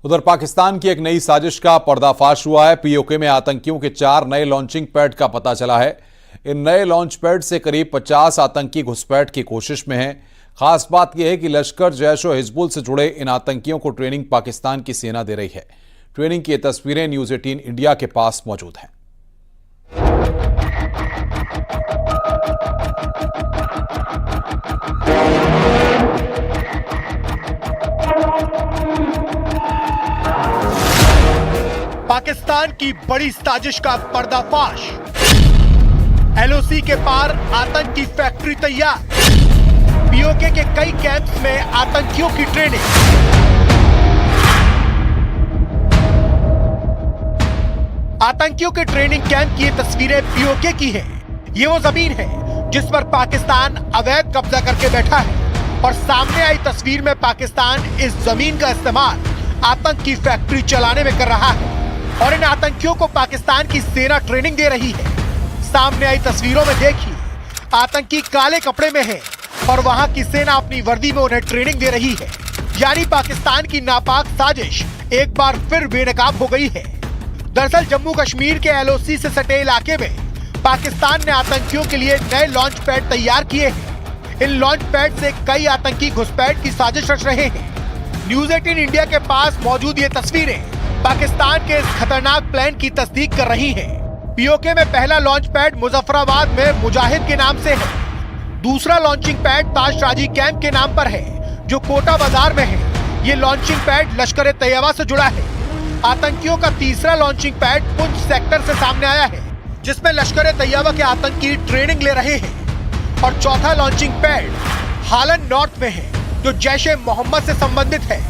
उधर पाकिस्तान की एक नई साजिश का पर्दाफाश हुआ है। पीओके में आतंकियों के 4 नए लॉन्चिंग पैड का पता चला है। इन नए लॉन्च पैड से करीब 50 आतंकी घुसपैठ की कोशिश में हैं। खास बात यह है कि लश्कर, जैश और हिजबुल से जुड़े इन आतंकियों को ट्रेनिंग पाकिस्तान की सेना दे रही है। ट्रेनिंग की ये तस्वीरें न्यूज़ 18 इंडिया के पास मौजूद हैं। पाकिस्तान की बड़ी साजिश का पर्दाफाश। एलओसी के पार आतंकी फैक्ट्री तैयार। पीओके के कई कैंप्स में आतंकियों की ट्रेनिंग। आतंकियों के ट्रेनिंग कैंप की ये तस्वीरें पीओके की हैं। ये वो जमीन है जिस पर पाकिस्तान अवैध कब्जा करके बैठा है और सामने आई तस्वीर में पाकिस्तान इस जमीन का इस्तेमाल आतंकी फैक्ट्री चलाने में कर रहा है और इन आतंकियों को पाकिस्तान की सेना ट्रेनिंग दे रही है। सामने आई तस्वीरों में देखिए, आतंकी काले कपड़े में हैं और वहां की सेना अपनी वर्दी में उन्हें ट्रेनिंग दे रही है। यानी पाकिस्तान की नापाक साजिश एक बार फिर बेनकाब हो गई है। दरअसल जम्मू कश्मीर के एलओसी से सटे इलाके में पाकिस्तान ने आतंकियों के लिए नए लॉन्च पैड तैयार किए हैं। इन लॉन्च पैड से कई आतंकी घुसपैठ की साजिश रच रहे हैं। न्यूज़ 18 इंडिया के पास मौजूद ये तस्वीरें पाकिस्तान के इस खतरनाक प्लान की तस्दीक कर रही हैं। पीओके में पहला लॉन्च पैड मुजफ्फराबाद में मुजाहिद के नाम से है। दूसरा लॉन्चिंग पैड ताश राजी कैंप के नाम पर है जो कोटा बाजार में है। ये लॉन्चिंग पैड लश्कर तैयबा से जुड़ा है। आतंकियों का तीसरा लॉन्चिंग पैड पुंछ सेक्टर से सामने आया है जिसमें लश्कर तैयबा के आतंकी ट्रेनिंग ले रहे हैं। और चौथा लॉन्चिंग पैड हालन नॉर्थ में है जो जैश-ए मोहम्मद से संबंधित है।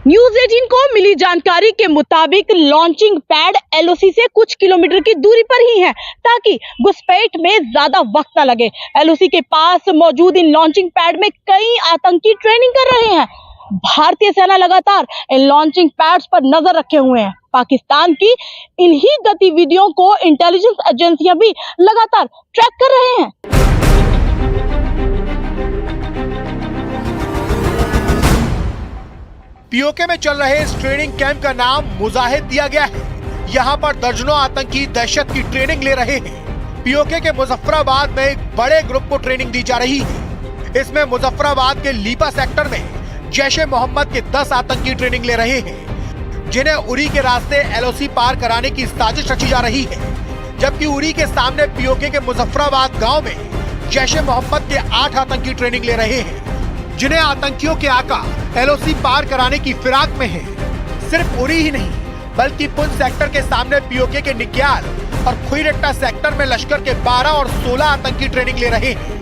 न्यूज़ 18 को मिली जानकारी के मुताबिक लॉन्चिंग पैड एलओसी से कुछ किलोमीटर की दूरी पर ही है ताकि घुसपैठ में ज्यादा वक्त न लगे। एलओसी के पास मौजूद इन लॉन्चिंग पैड में कई आतंकी ट्रेनिंग कर रहे हैं। भारतीय सेना लगातार इन लॉन्चिंग पैड्स पर नजर रखे हुए हैं। पाकिस्तान की इन्हीं गतिविधियों को इंटेलिजेंस एजेंसियां भी लगातार ट्रैक कर रहे हैं। पीओके में चल रहे इस ट्रेनिंग कैंप का नाम मुजाहिद दिया गया है। यहाँ पर दर्जनों आतंकी दहशत की ट्रेनिंग ले रहे हैं। पीओके के मुजफ्फराबाद में एक बड़े ग्रुप को ट्रेनिंग दी जा रही है। इसमें मुजफ्फराबाद के लीपा सेक्टर में जैश-ए मोहम्मद के 10 आतंकी ट्रेनिंग ले रहे हैं जिन्हें उरी के रास्ते एलओसी पार कराने की साजिश रची जा रही है। जबकि उरी के सामने पीओके के मुजफ्फराबाद गाँव में जैश-ए मोहम्मद के 8 आतंकी ट्रेनिंग ले रहे हैं जिन्हें आतंकियों के आका एलओसी पार कराने की फिराक में है। सिर्फ उरी ही नहीं बल्कि पुंछ सेक्टर के सामने पीओके के निक्याल और खुईरट्टा सेक्टर में लश्कर के 12 और 16 आतंकी ट्रेनिंग ले रहे हैं।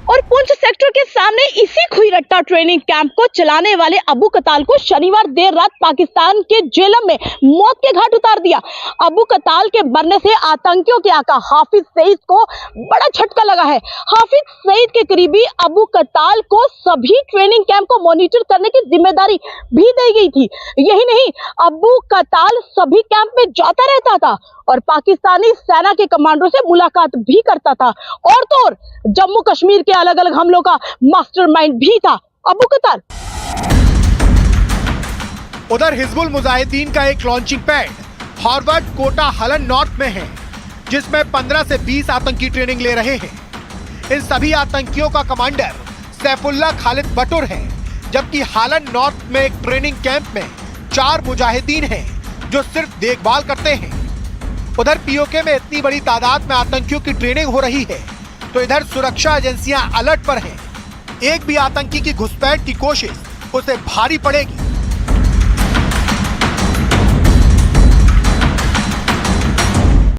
और पुंछ सेक्टर के सामने इसी खुईरट्टा ट्रेनिंग कैंप को चलाने वाले अबू कताल को शनिवार देर रात पाकिस्तान के जेलम में मौत के घाट उतार दिया। अबू कताल के मरने से आतंकियों के आका हाफिज सईद को बड़ा झटका लगा है। हाफिज सईद के करीबी अबू कताल को सभी ट्रेनिंग कैंप को मॉनिटर करने की जिम्मेदारी भी दी गई थी। यही नहीं, अबू कताल सभी कैंप में जाता रहता था और पाकिस्तानी सेना के कमांडरों से मुलाकात भी करता था। और तो और जम्मू कश्मीर के अलग अलग हमलों का मास्टरमाइंड भी था अबू कताल। उधर हिजबुल मुजाहिदीन का एक लॉन्चिंग पैड हार्वर्ड कोटा हलन नॉर्थ में है जिसमें 15 से 20 आतंकी ट्रेनिंग ले रहे हैं। इन सभी आतंकियों का कमांडर सैफुल्ला खालिद बटुर है। जबकि हालन नॉर्थ में एक ट्रेनिंग कैंप में 4 मुजाहिदीन हैं जो सिर्फ देखभाल करते हैं। उधर पीओके में इतनी बड़ी तादाद में आतंकियों की ट्रेनिंग हो रही है तो इधर सुरक्षा एजेंसियां अलर्ट पर हैं। एक भी आतंकी की घुसपैठ की कोशिश उसे भारी पड़ेगी।